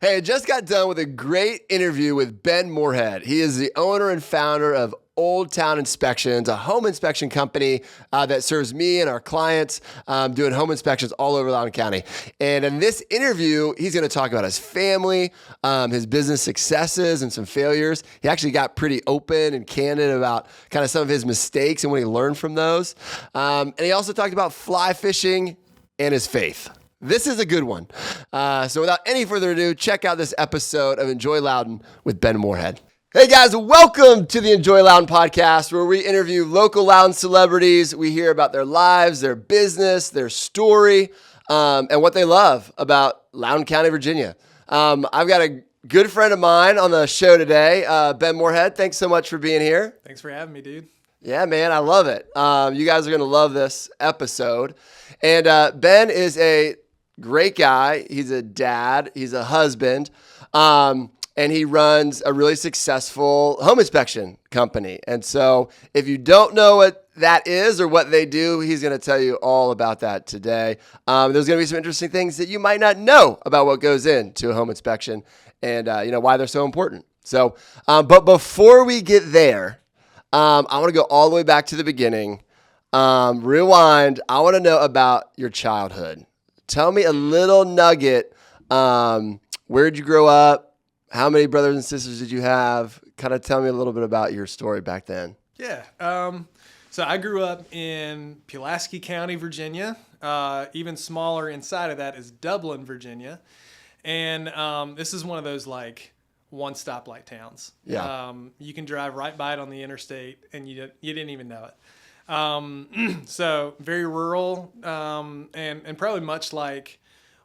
Hey, I just got done with a great interview with Ben Morehead. He is the owner and founder of Old Town Inspections, a home inspection company that serves me and our clients doing home inspections all over Loudoun County. And in this interview, he's going to talk about his family, his business successes, and some failures. He actually got pretty open and candid about kind of some of his mistakes and what he learned from those. And he also talked about fly fishing and his faith. This is a good one. So without any further ado, check out this episode of Enjoy Loudoun with Ben Morehead. Hey guys, welcome to the Enjoy Loudoun podcast, where we interview local Loudoun celebrities. We hear about their lives, their business, their story, and what they love about Loudoun County, Virginia. I've got a good friend of mine on the show today, Ben Morehead. Thanks so much for being here. Thanks for having me, dude. Yeah, man, I love it. You guys are going to love this episode. And Ben is a great guy. He's a dad. He's a husband. And he runs a really successful home inspection company. And so if you don't know what that is or what they do, he's going to tell you all about that today. There's going to be some interesting things that you might not know about what goes into a home inspection and why they're so important. So, but before we get there, I want to go all the way back to the beginning. Rewind. I want to know about your childhood. Tell me a little nugget. Where did you grow up? How many brothers and sisters did you have? Kind of tell me a little bit about your story back then. Yeah. So I grew up in Pulaski County, Virginia. Even smaller inside of that is Dublin, Virginia. And this is one of those like one stoplight towns. Yeah. You can drive right by it on the interstate and you didn't even know it. So very rural, and probably much like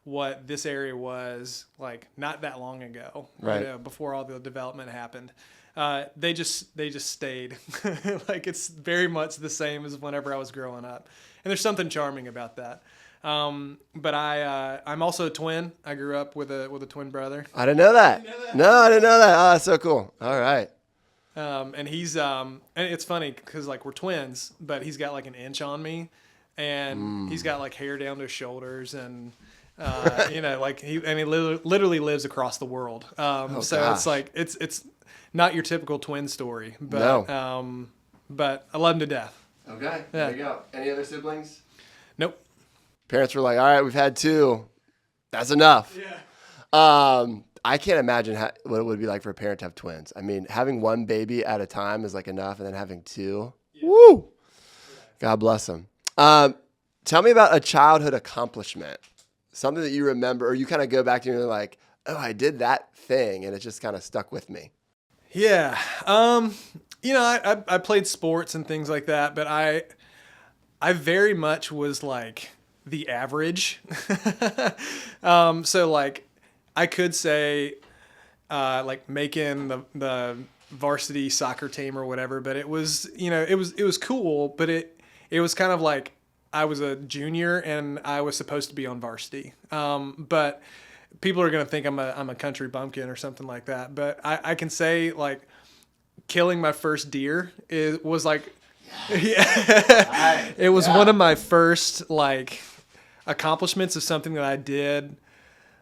what this area was like not that long ago, right? Before all the development happened. They just stayed like it's very much the same as whenever I was growing up. And there's something charming about that. But I'm also a twin. I grew up with a twin brother. I didn't know that. No, I didn't know that. Oh, that's so cool. All right. And he's, and it's funny because like we're twins, but he's got like an inch on me and he's got like hair down to his shoulders and, like he literally lives across the world. So gosh. It's like, it's not your typical twin story, but, no. But I love him to death. Okay. Yeah. There you go. Any other siblings? Nope. Parents were like, all right, we've had two. That's enough. Yeah. I can't imagine what it would be like for a parent to have twins. I mean, having one baby at a time is like enough, and then having two, woo! God bless them. Tell me about a childhood accomplishment, something that you remember, or you kind of go back to and you're like, oh, I did that thing, and it just kind of stuck with me. Yeah. I played sports and things like that, but I very much was like the average. So like, I could say, like making the varsity soccer team or whatever, but it was cool, but it was kind of like I was a junior and I was supposed to be on varsity. But people are going to think I'm a country bumpkin or something like that. But I can say like killing my first deer was like, it was one of my first like accomplishments of something that I did.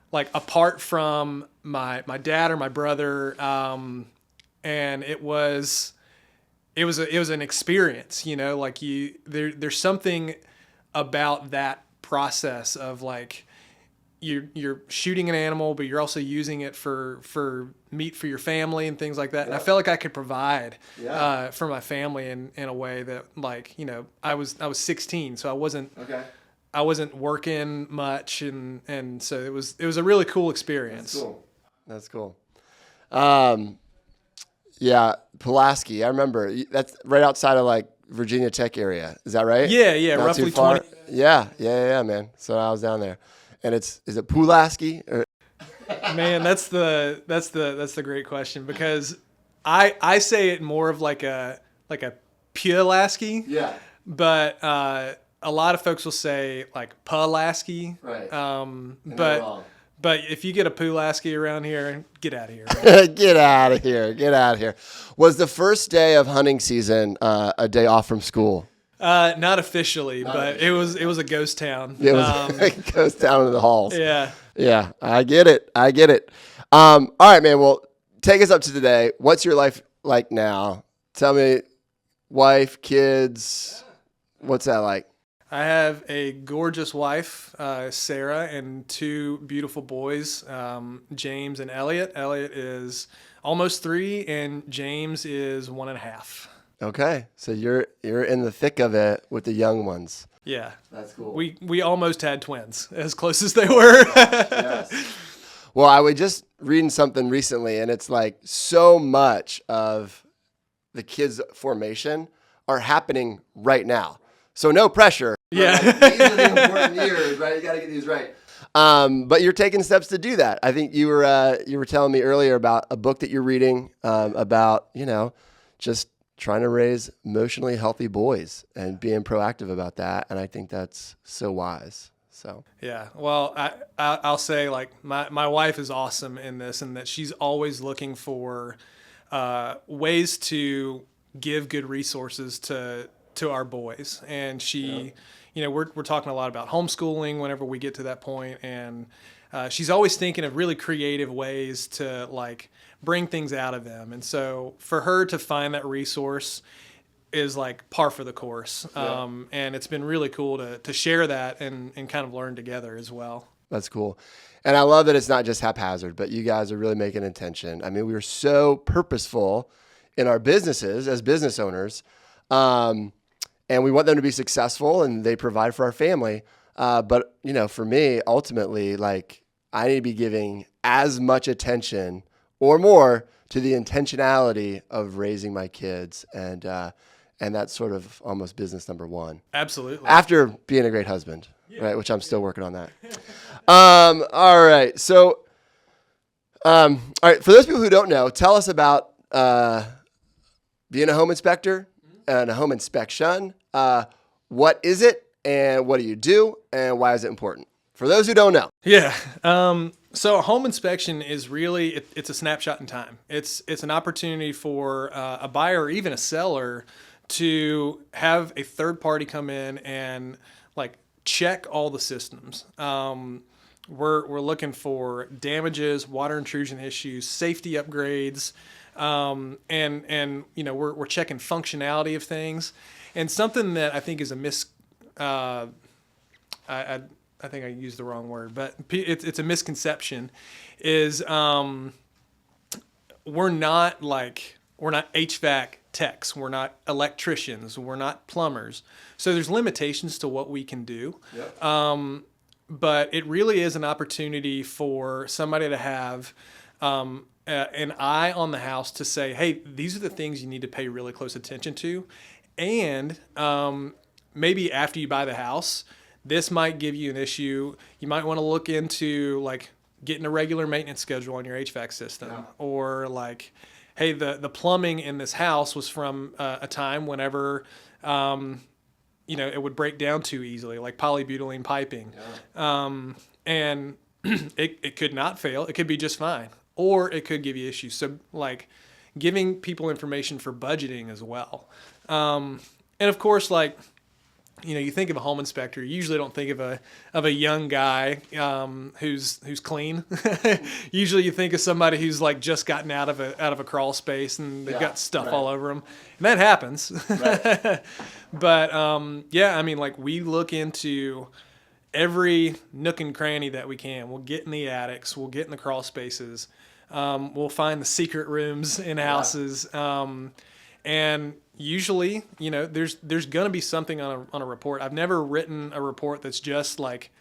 Like apart from my dad or my brother, and it was an experience, like there's something about that process of like you're shooting an animal, but you're also using it for meat for your family and things like that. Yeah. And I felt like I could provide for my family in a way that like, I was 16, so I wasn't. Okay. I wasn't working much, and so it was a really cool experience. That's cool. Yeah, Pulaski. I remember that's right outside of like Virginia Tech area. Is that right? Yeah, not roughly 20. Yeah, man. So I was down there, and is it Pulaski? Or? Man, that's the great question because I say it more of like a Pulaski. Yeah. But a lot of folks will say like Pulaski. Right. But if you get a Pulaski around here, get out of here. Right? Get out of here. Was the first day of hunting season a day off from school? Not officially, but it was a ghost town. It was a ghost town in the halls. Yeah. Yeah, I get it. All right, man. Well, take us up to today. What's your life like now? Tell me, wife, kids, what's that like? I have a gorgeous wife, Sarah, and two beautiful boys, James and Elliot. Elliot is almost 3, and James is 1.5. Okay, so you're in the thick of it with the young ones. Yeah, That's cool. we almost had twins, as close as they were. Yes. Well, I was just reading something recently, and it's like so much of the kids' formation are happening right now. So no pressure. Yeah. Like, these are the important years, right? You got to get these right. But you're taking steps to do that. I think you were telling me earlier about a book that you're reading about, just trying to raise emotionally healthy boys and being proactive about that. And I think that's so wise. So Yeah, well, I'll say like my wife is awesome in this, and that she's always looking for ways to give good resources to our boys, and she, we're talking a lot about homeschooling whenever we get to that point, and she's always thinking of really creative ways to like bring things out of them, and so for her to find that resource is like par for the course. And it's been really cool to share that and kind of learn together as well. that's cool. And I love that it's not just haphazard, but you guys are really making intention. I mean, we were so purposeful in our businesses as business owners. And we want them to be successful and they provide for our family. But for me, ultimately, like I need to be giving as much attention or more to the intentionality of raising my kids. And that's sort of almost business number one. Absolutely. After being a great husband, right? Which I'm still working on that. All right. So, all right. For those people who don't know, tell us about being a home inspector and a home inspection. What is it and what do you do and why is it important? For those who don't know. Yeah. So a home inspection is really, it's a snapshot in time. It's an opportunity for a buyer or even a seller to have a third party come in and like check all the systems. We're looking for damages, water intrusion issues, safety upgrades, and we're checking functionality of things. And something that I think is I think I used the wrong word, but it's a misconception is we're not HVAC techs. We're not electricians. We're not plumbers. So there's limitations to what we can do. Yep. But it really is an opportunity for somebody to have an eye on the house to say, hey, these are the things you need to pay really close attention to. And maybe after you buy the house, this might give you an issue. You might want to look into like getting a regular maintenance schedule on your HVAC system, or like, hey, the plumbing in this house was from a time whenever, it would break down too easily, like polybutylene piping. Yeah. And it could not fail. It could be just fine, or it could give you issues. So like giving people information for budgeting as well. And of course, like, you think of a home inspector, you usually don't think of a young guy who's clean. Usually you think of somebody who's like just gotten out of a crawl space and they've got stuff all over them. And that happens. Right. But I mean, like we look into every nook and cranny that we can. We'll get in the attics, we'll get in the crawl spaces, we'll find the secret rooms in houses. And usually, there's going to be something on a report. I've never written a report that's just like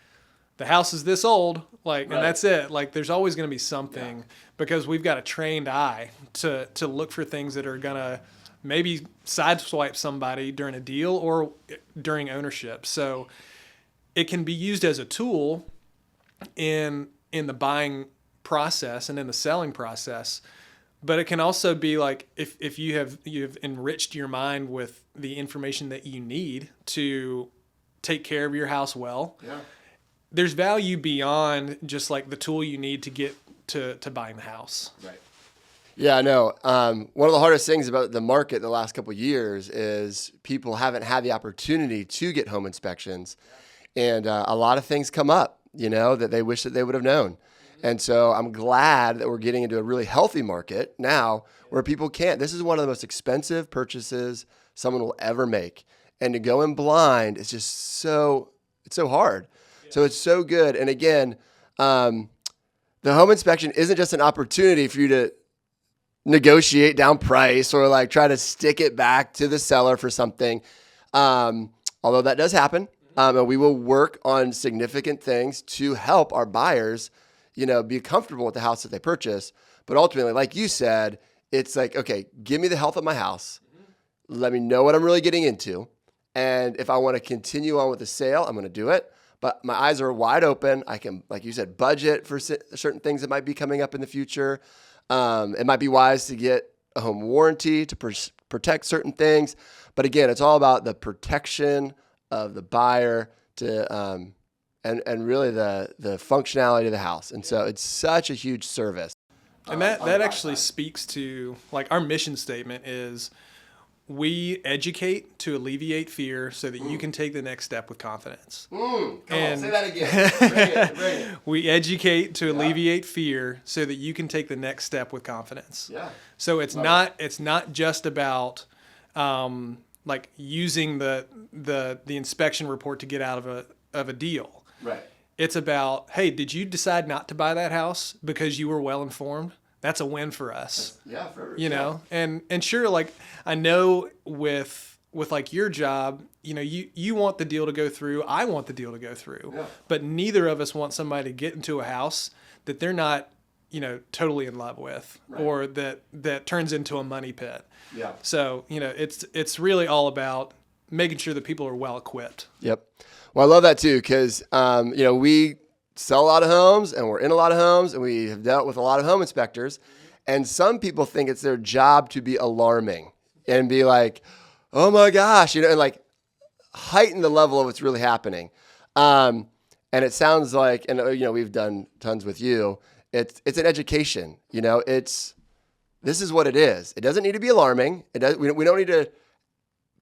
the house is this old, and that's it. Like there's always going to be something because we've got a trained eye to look for things that are going to maybe sideswipe somebody during a deal or during ownership. So it can be used as a tool in the buying process and in the selling process. But it can also be like if you've enriched your mind with the information that you need to take care of your house well. Yeah. There's value beyond just like the tool you need to get to buying the house. Right. Yeah, I know. One of the hardest things about the market the last couple of years is people haven't had the opportunity to get home inspections. And a lot of things come up, that they wish that they would have known. And so I'm glad that we're getting into a really healthy market now where people can't. This is one of the most expensive purchases someone will ever make. And to go in blind is just it's so hard. So it's so good. And again, the home inspection isn't just an opportunity for you to negotiate down price or like try to stick it back to the seller for something. Although that does happen. And we will work on significant things to help our buyers, be comfortable with the house that they purchase. But ultimately, like you said, it's like, okay, give me the health of my house. Let me know what I'm really getting into. And if I want to continue on with the sale, I'm going to do it. But my eyes are wide open. I can, like you said, budget for certain things that might be coming up in the future. It might be wise to get a home warranty to protect certain things. But again, it's all about the protection of the buyer to and really the functionality of the house. And so it's such a huge service. And that actually speaks to, like, our mission statement is we educate to alleviate fear so that you can take the next step with confidence. Come on, say that again. Bring it. We educate to alleviate fear so that you can take the next step with confidence. Yeah. So it's not just about like using the inspection report to get out of a deal. Right. It's about, hey, did you decide not to buy that house because you were well informed? That's a win for us. And sure, like, I know with like your job, you want the deal to go through. I want the deal to go through. Yeah. But neither of us want somebody to get into a house that they're not, totally in love with, right, or that turns into a money pit. Yeah. So, it's really all about making sure that people are well equipped. Yep. Well, I love that too, because, we sell a lot of homes and we're in a lot of homes and we have dealt with a lot of home inspectors. And some people think it's their job to be alarming and be like, oh my gosh, and like heighten the level of what's really happening. And it sounds like, and we've done tons with you. It's an education, this is what it is. It doesn't need to be alarming. We don't need to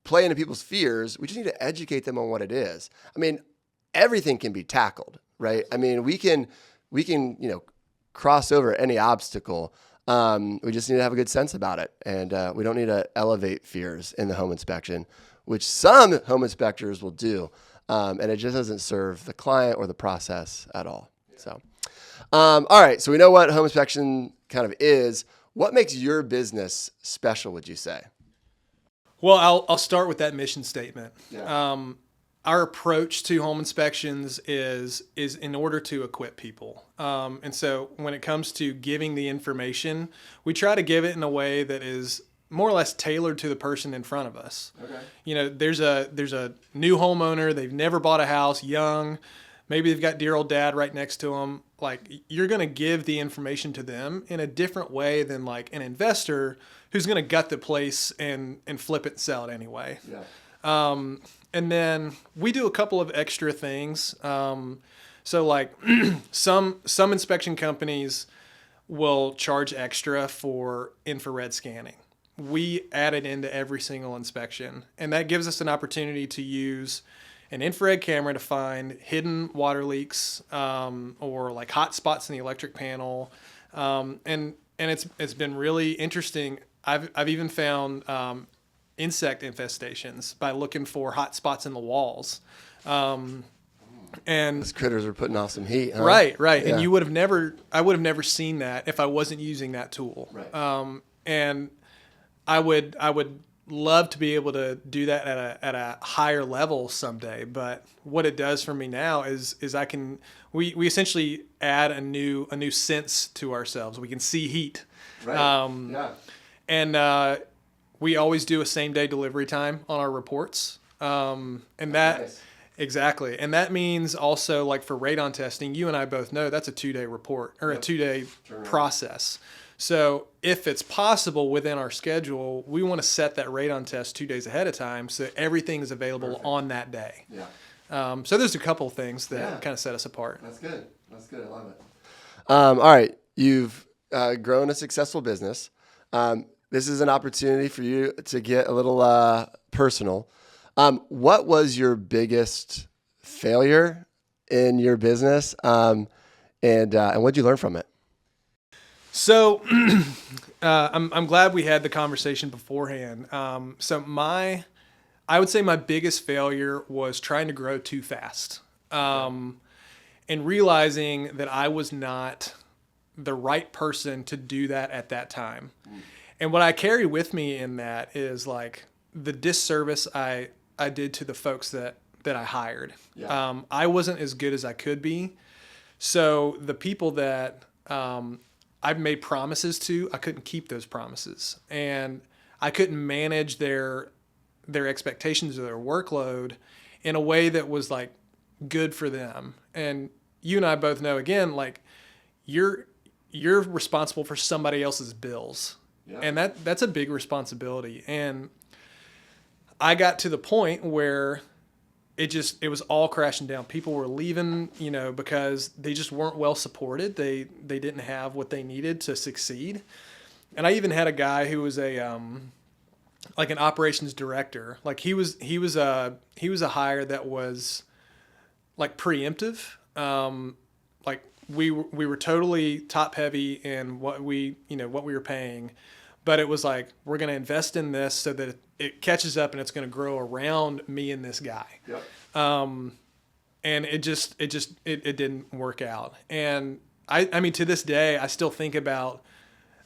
play into people's fears. We just need to educate them on what it is. I mean, everything can be tackled, right? I mean, we can, cross over any obstacle. We just need to have a good sense about it. And we don't need to elevate fears in the home inspection, which some home inspectors will do. And it just doesn't serve the client or the process at all. So, all right. So we know what home inspection kind of is. What makes your business special, would you say? Well, I'll start with that mission statement. Yeah. Our approach to home inspections is in order to equip people. And so when it comes to giving the information, we try to give it in a way that is more or less tailored to the person in front of us. Okay. There's a new homeowner, they've never bought a house, young, maybe they've got dear old dad right next to them. Like, you're going to give the information to them in a different way than like an investor who's going to gut the place and flip it and sell it anyway. Yeah. And then we do a couple of extra things. So like some inspection companies will charge extra for infrared scanning. We add it into every single inspection, and that gives us an opportunity to use an infrared camera to find hidden water leaks or like hot spots in the electric panel. And it's been really interesting. I've even found insect infestations by looking for hot spots in the walls. And those critters are putting off some heat, huh? Right. Yeah. And I would have never seen that if I wasn't using that tool. Right. And I would love to be able to do that at a higher level someday. But what it does for me now is we essentially add a new sense to ourselves. We can see heat. Right. Yeah. And we always do a same day delivery time on our reports. And that, nice. Exactly. And that means also, like, for radon testing, you and I both know that's a 2-day report or a 2-day process. So if it's possible within our schedule, we want to set that radon test 2 days ahead of time so that everything is available on that day. Yeah. So there's a couple of things that kind of set us apart. That's good. I love it. All right. You've grown a successful business. This is an opportunity for you to get a little personal. What was your biggest failure in your business? And And what'd you learn from it? So I'm glad we had the conversation beforehand. I would say my biggest failure was trying to grow too fast, and realizing that I was not the right person to do that at that time. And what I carry with me in that is like the disservice I did to the folks that I hired. Yeah. I wasn't as good as I could be. So the people that I've made promises to, I couldn't keep those promises, and I couldn't manage their expectations or their workload in a way that was like good for them. And you and I both know, again, like you're responsible for somebody else's bills, and that's a big responsibility. And I got to the point where it was all crashing down. People were leaving, because they just weren't well supported. They didn't have what they needed to succeed. And I even had a guy who was like an operations director. Like he was a hire that was like preemptive. Like we were totally top heavy in what we were paying, but it was like, we're going to invest in this so that it catches up and it's going to grow around me and this guy. Yep. And it didn't work out. And I mean, to this day, I still think about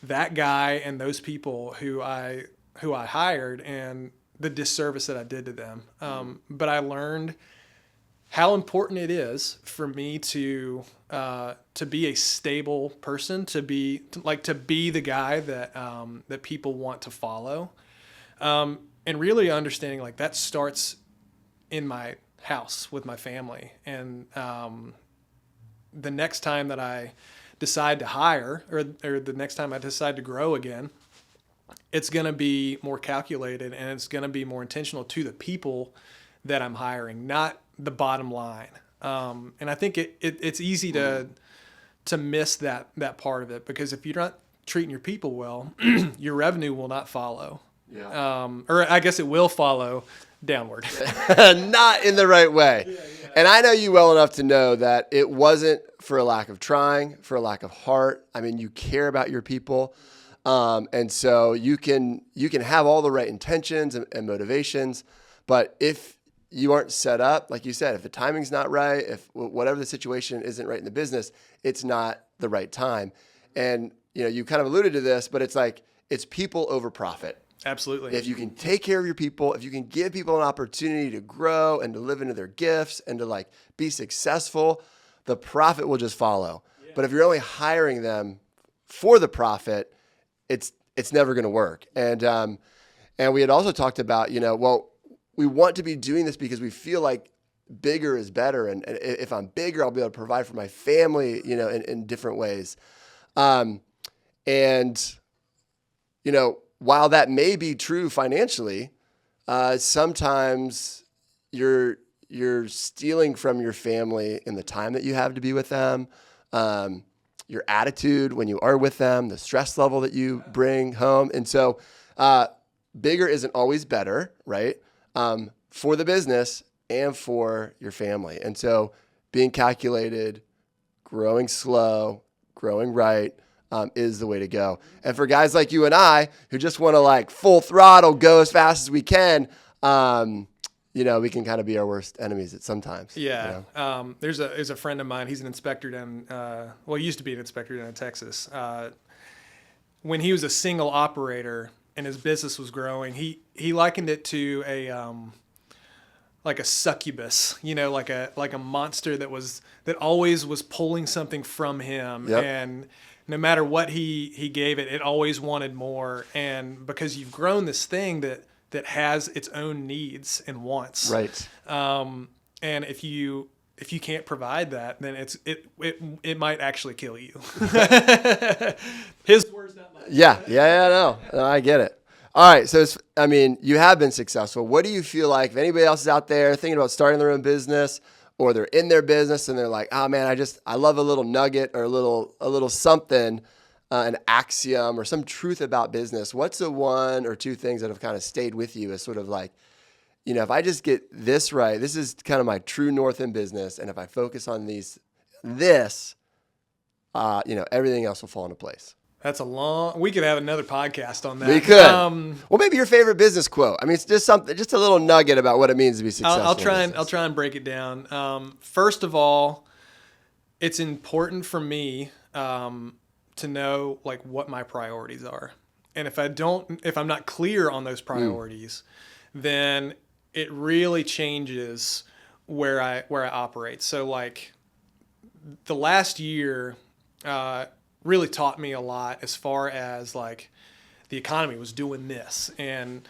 that guy and those people who I hired and the disservice that I did to them. But I learned how important it is for me to be a stable person, to be the guy that people want to follow. And really understanding like that starts in my house with my family. And the next time that I decide to hire or the next time I decide to grow again, it's going to be more calculated and it's going to be more intentional to the people that I'm hiring, not the bottom line. And I think it's easy to miss that part of it, because if you're not treating your people well, your revenue will not follow. Yeah. Or I guess it will follow downward. Not in the right way. Yeah. And I know you well enough to know that it wasn't for a lack of trying, for a lack of heart. I mean, you care about your people. And so you can have all the right intentions and motivations, but if you aren't set up, like you said, if the timing's not right, if whatever the situation isn't right in the business, it's not the right time. And, you kind of alluded to this, but it's like, it's people over profit. Absolutely. If you can take care of your people, if you can give people an opportunity to grow and to live into their gifts and to like be successful, the profit will just follow. Yeah. But if you're only hiring them for the profit, it's never going to work. And we had also talked about, we want to be doing this because we feel like bigger is better. And if I'm bigger, I'll be able to provide for my family, in different ways. While that may be true financially, sometimes you're stealing from your family in the time that you have to be with them, your attitude when you are with them, the stress level that you bring home. And so bigger isn't always better, right? For the business and for your family. And so being calculated, growing slow, growing right, is the way to go. And for guys like you and I who just want to like full throttle, go as fast as we can, we can kind of be our worst enemies at sometimes. Yeah. There's a friend of mine. He's an inspector down, he used to be an inspector down in Texas. When he was a single operator and his business was growing, he likened it to like a succubus, like a monster that always was pulling something from him. Yep. And no matter what he gave it, it always wanted more. And because you've grown this thing that has its own needs and wants. Right. And if you can't provide that, then it might actually kill you. His words, not mine. Yeah, no, I get it. All right, so you have been successful. What do you feel like if anybody else is out there thinking about starting their own business, or they're in their business and they're like, oh man, I love a little nugget or a little something, an axiom or some truth about business. What's the one or two things that have kind of stayed with you as sort of like, if I just get this right, this is kind of my true north in business. And if I focus on this, everything else will fall into place. That's we could have another podcast on that. We could. Well, maybe your favorite business quote. I mean, it's just just a little nugget about what it means to be successful. I'll try and break it down. First of all, it's important for me to know like what my priorities are. And if I'm not clear on those priorities, then it really changes where I operate. So like the last year really taught me a lot as far as like the economy was doing this and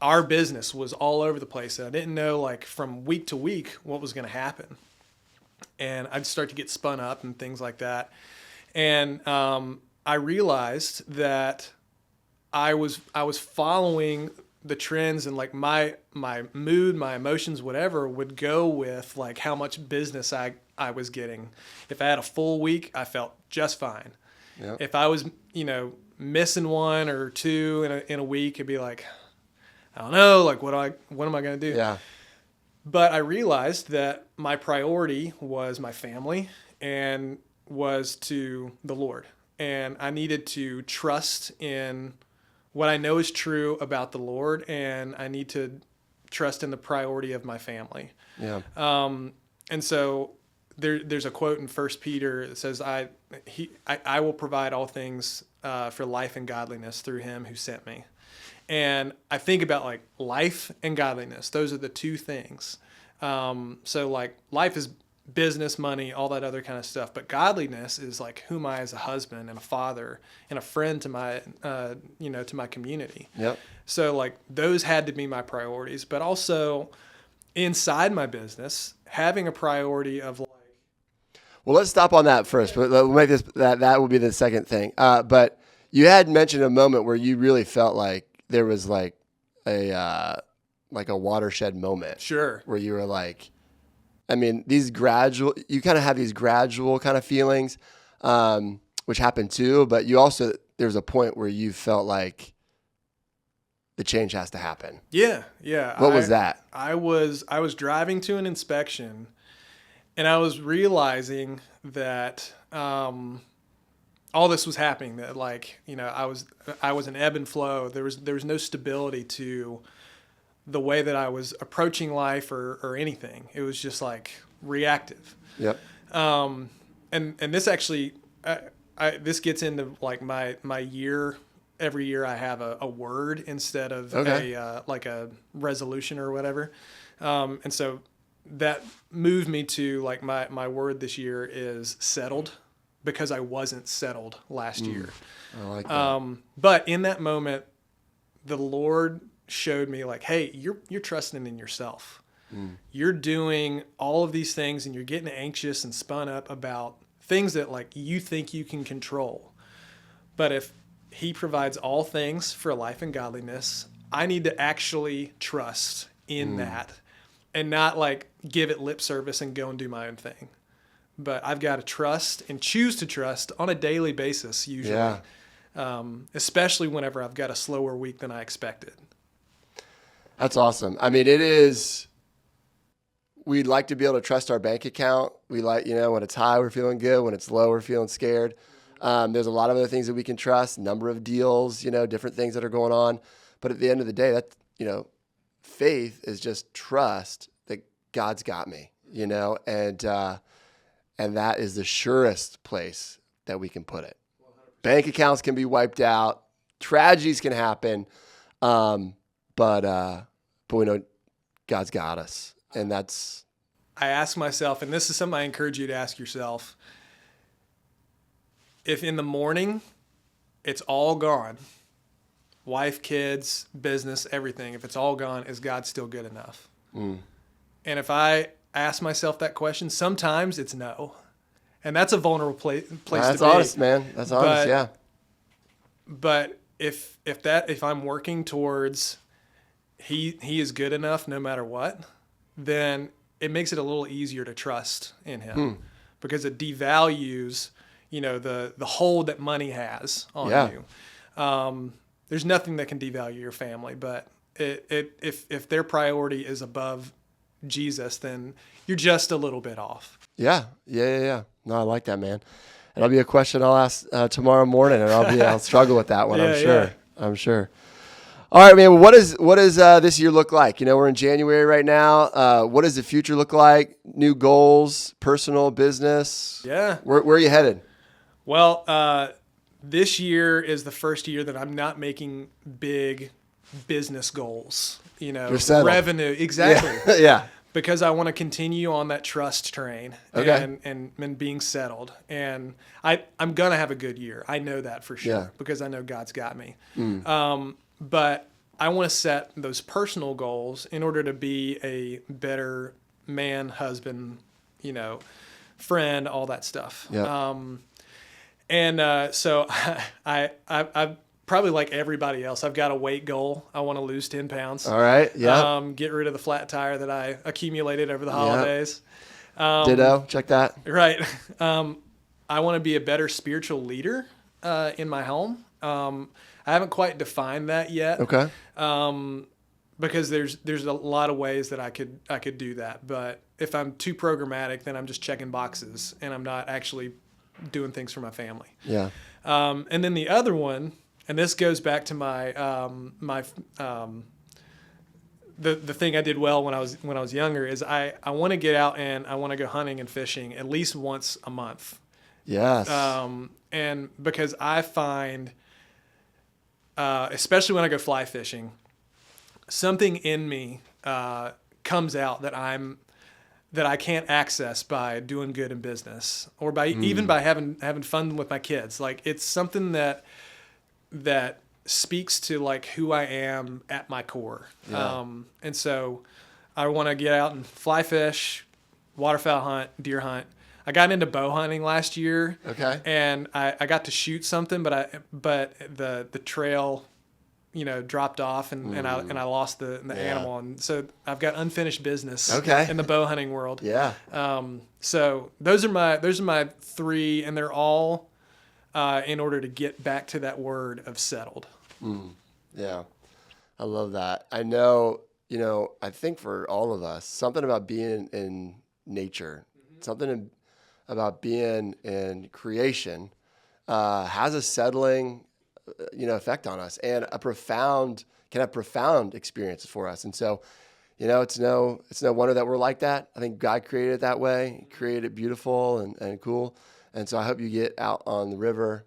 our business was all over the place. And I didn't know like from week to week what was going to happen. And I'd start to get spun up and things like that. And I realized that I was following the trends, and like my mood, my emotions, whatever would go with like how much business I was getting. If I had a full week, I felt just fine. Yep. If I was, missing one or two in a week, it'd be like, I don't know, like what am I going to do? Yeah. But I realized that my priority was my family and was to the Lord. And I needed to trust in what I know is true about the Lord, and I need to trust in the priority of my family. Yeah. And so there's a quote in 1 Peter that says, I will provide all things for life and godliness through him who sent me. And I think about like life and godliness. Those are the two things. So like life is business, money, all that other kind of stuff. But godliness is like, who am I as a husband and a father and a friend to my, to my community. Yep. So like those had to be my priorities, but also inside my business, having a priority of like. Well, let's stop on that first, but we'll make this, that will be the second thing. But you had mentioned a moment where you really felt like there was like a watershed moment. Sure. Where you were like, I mean, you kind of have these gradual kind of feelings, which happen too, but there's a point where you felt like the change has to happen. Yeah. Yeah. What was that? I was driving to an inspection and I was realizing that, all this was happening, that like, I was an ebb and flow. There was no stability to the way that I was approaching life or anything. It was just like reactive. Yep. And this actually, this gets into like my year. Every year I have a word instead of a resolution or whatever. And so that moved me to like my word this year is settled, because I wasn't settled last year. I like that. But in that moment, the Lord showed me like, hey, you're trusting in yourself. You're doing all of these things and you're getting anxious and spun up about things that like you think you can control. But if he provides all things for life and godliness, I need to actually trust in that and not like give it lip service and go and do my own thing. But I've got to trust and choose to trust on a daily basis usually, especially whenever I've got a slower week than I expected. That's awesome. I mean, we'd like to be able to trust our bank account. We like, when it's high, we're feeling good. When it's low, we're feeling scared. There's a lot of other things that we can trust, number of deals, different things that are going on. But at the end of the day, that, faith is just trust that God's got me, and that is the surest place that we can put it. 100%. Bank accounts can be wiped out. Tragedies can happen. But we know God's got us. And that's. I ask myself, and this is something I encourage you to ask yourself, if in the morning it's all gone, wife, kids, business, everything, if it's all gone, is God still good enough? And if I ask myself that question, sometimes it's no. And that's a vulnerable place to be. That's honest, man. That's honest, yeah. But if I'm working towards he is good enough no matter what, then it makes it a little easier to trust in him because it devalues, the hold that money has on you. There's nothing that can devalue your family, but if their priority is above Jesus, then you're just a little bit off. Yeah. No, I like that, man. It'll be a question I'll ask tomorrow morning, and I'll struggle with that one. Yeah, I'm sure. yeah. I'm sure. All right, man. What does this year look like? We're in January right now. What does the future look like? New goals, personal, business. Yeah. Where are you headed? Well, this year is the first year that I'm not making big business goals. You're settled. Revenue. Exactly. Yeah. Because I want to continue on that trust train and being settled. And I'm going to have a good year. I know that for sure because I know God's got me. But I want to set those personal goals in order to be a better man, husband, friend, all that stuff. Yeah. So I probably like everybody else. I've got a weight goal. I want to lose 10 pounds. All right. Yeah. Get rid of the flat tire that I accumulated over the holidays. Ditto. Check that. Right. I want to be a better spiritual leader in my home. I haven't quite defined that yet. Okay. Because there's a lot of ways that I could do that. But if I'm too programmatic, then I'm just checking boxes and I'm not actually doing things for my family. Yeah. And then the other one, and this goes back to my the thing I did well when I was younger is I want to get out and I want to go hunting and fishing at least once a month. Yes. And because I find, especially when I go fly fishing, something in me comes out that I can't access by doing good in business or by even by having fun with my kids. Like it's something that speaks to like who I am at my core. Yeah. And so I want to get out and fly fish, waterfowl hunt, deer hunt. I got into bow hunting last year. Okay. And I got to shoot something, but the trail, dropped off and I lost the animal. And so I've got unfinished business in the bow hunting world. Yeah. So those are my three, and they're all in order to get back to that word of settled. Yeah. I love that. I know, I think for all of us, something about being in nature, something about being in creation has a settling effect on us and can have profound experiences for us. And so, it's no wonder that we're like that. I think God created it that way. He created it beautiful and cool. And so I hope you get out on the river,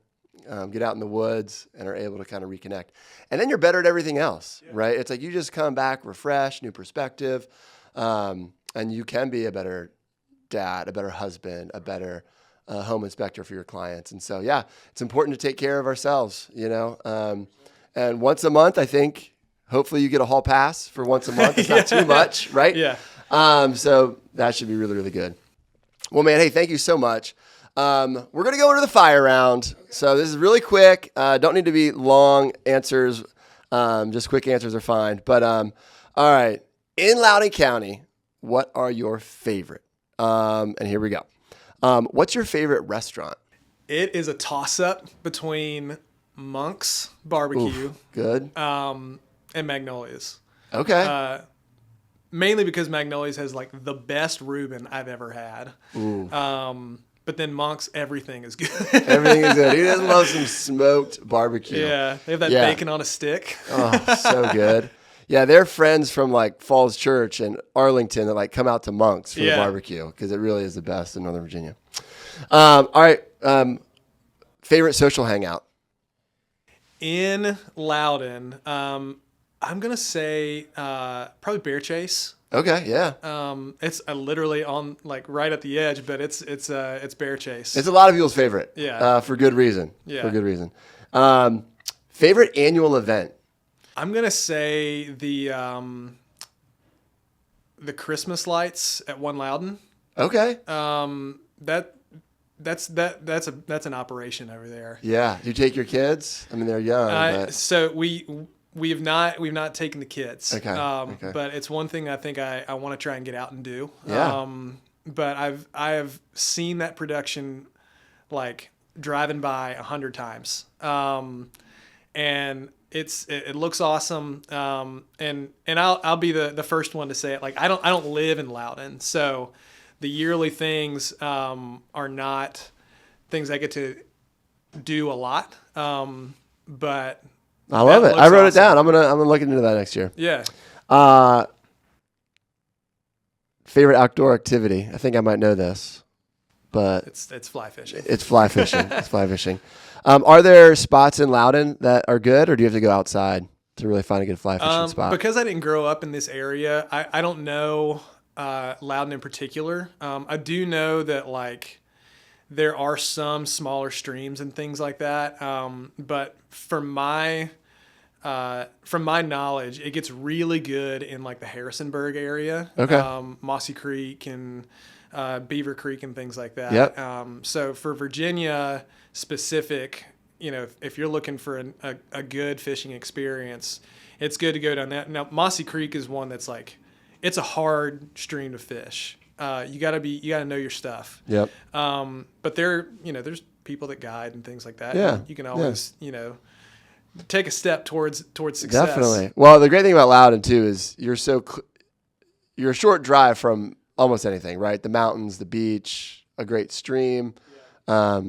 get out in the woods and are able to kind of reconnect. And then you're better at everything else, right? It's like you just come back refreshed, new perspective, and you can be a better dad, a better husband, a better home inspector for your clients. And so, it's important to take care of ourselves, and once a month, I think, hopefully you get a hall pass for once a month. It's not too much, right? Yeah. So that should be really, really good. Well, man, hey, thank you so much. We're going to go into the fire round. So this is really quick. Don't need to be long answers. Just quick answers are fine. But, all right. In Loudoun County, what are your favorite? And here we go. What's your favorite restaurant? It is a toss-up between Monk's Barbecue. Oof, good. And Magnolia's. Okay. Mainly because Magnolia's has like the best Reuben I've ever had. Ooh. But then Monk's, everything is good. Everything is good. Who doesn't love some smoked barbecue? Yeah. They have that bacon on a stick. Oh, so good. Yeah, they're friends from like Falls Church and Arlington that like come out to Monk's for the barbecue because it really is the best in Northern Virginia. All right. Favorite social hangout? In Loudoun, I'm going to say probably Bear Chase. Okay, yeah. It's literally on like right at the edge, but it's Bear Chase. It's a lot of people's favorite. Yeah. For good reason. Yeah. For good reason. Favorite annual event? I'm going to say the Christmas lights at One Loudoun. Okay. That's an operation over there. Yeah. Do you take your kids? I mean, they're young. So we've not taken the kids. Okay. Okay. But it's one thing I think I want to try and get out and do. Yeah. But I have seen that production like driving by 100 times. And it looks awesome. And I'll be the first one to say it. Like I don't live in Loudoun, so the yearly things are not things I get to do a lot. But I love that it. I looks wrote it awesome. down. I'm gonna look into that next year. Yeah. Favorite outdoor activity? I think I might know this, but It's fly fishing. it's fly fishing. It's fly fishing. Are there spots in Loudoun that are good, or do you have to go outside to really find a good fly fishing spot? Because I didn't grow up in this area, I don't know Loudoun in particular. I do know that like there are some smaller streams and things like that. But from my knowledge, it gets really good in like the Harrisonburg area. Okay. Mossy Creek and Beaver Creek and things like that. Yep. So for Virginia specific, if you're looking for a good fishing experience, it's good to go down that. Now, Mossy Creek is one that's like, it's a hard stream to fish. You gotta know your stuff. Yep. But there's people that guide and things like that. Yeah. You can always, take a step towards success. Definitely. Well, the great thing about Loudoun too is you're a short drive from almost anything, right? The mountains, the beach, a great stream, a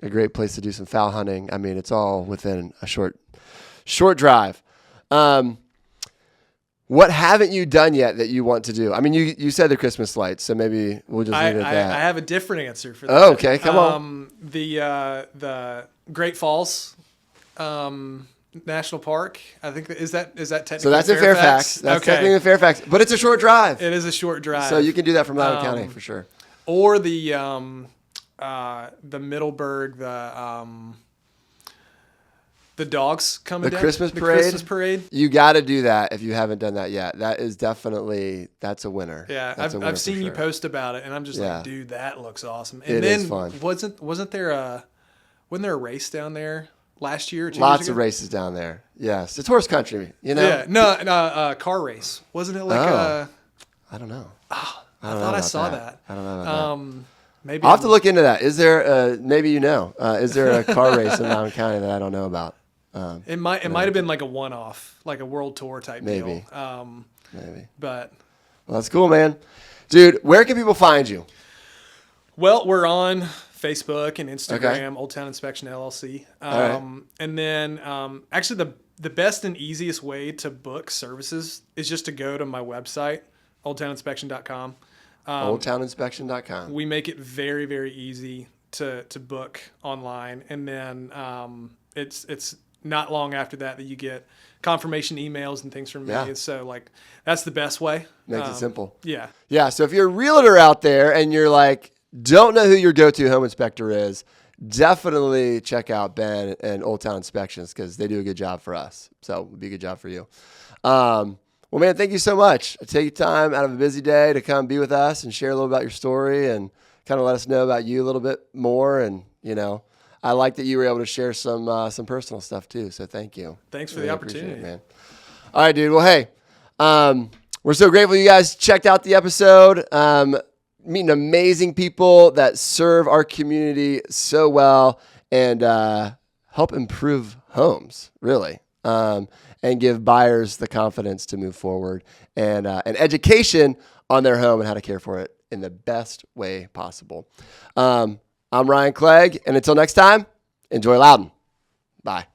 great place to do some fowl hunting. I mean, it's all within a short drive. What haven't you done yet that you want to do? I mean, you said the Christmas lights, so maybe we'll just leave it at that. I have a different answer for that. Oh, okay. Come on. The Great Falls National Park. I think is that technically So that's in Fairfax. That's technically in Fairfax, but it's a short drive. It is a short drive. So you can do that from Loudoun County for sure. Or the Middleburg, the dogs coming The down. Christmas The parade? Christmas parade. You got to do that if you haven't done that yet. That is definitely, that's a winner. Yeah, That's a winner I've seen for you sure. post about it, and I'm just Yeah. like, dude, that looks awesome. And It then is fun. wasn't there a race down there last year? Or 2 years Lots ago? of races down there. Yes, it's horse country. Yeah, no, car race. Wasn't it like I don't know. I thought I saw that. I don't know about that. Maybe I'll have to look into that. Is there maybe is there a car race in Loudoun County that I don't know about? It might have been like a one-off, like a world tour type Maybe. deal. Maybe. But Well, that's cool, man. Dude, where can people find you? well, we're on Facebook and Instagram, Okay. Old Town Inspection LLC. right. And then actually the best and easiest way to book services is just to go to my website, oldtowninspection.com. OldTownInspection.com. We make it very, very easy to book online. And then it's not long after that you get confirmation emails and things from me. Yeah. So like that's the best way. Makes it simple. Yeah. Yeah, so if you're a realtor out there and you're like, don't know who your go-to home inspector is, definitely check out Ben and Old Town Inspections because they do a good job for us. So it would be a good job for you. Well, man, thank you so much. Take time out of a busy day to come be with us and share a little about your story and kind of let us know about you a little bit more. And, I like that you were able to share some personal stuff too. So thank you. Thanks for Really the appreciate opportunity. it, man. All right, dude. Well, hey, we're so grateful you guys checked out the episode. Meeting amazing people that serve our community so well and help improve homes, really, and give buyers the confidence to move forward and an education on their home and how to care for it in the best way possible. I'm Ryan Clegg, and until next time, enjoy Loudoun. Bye.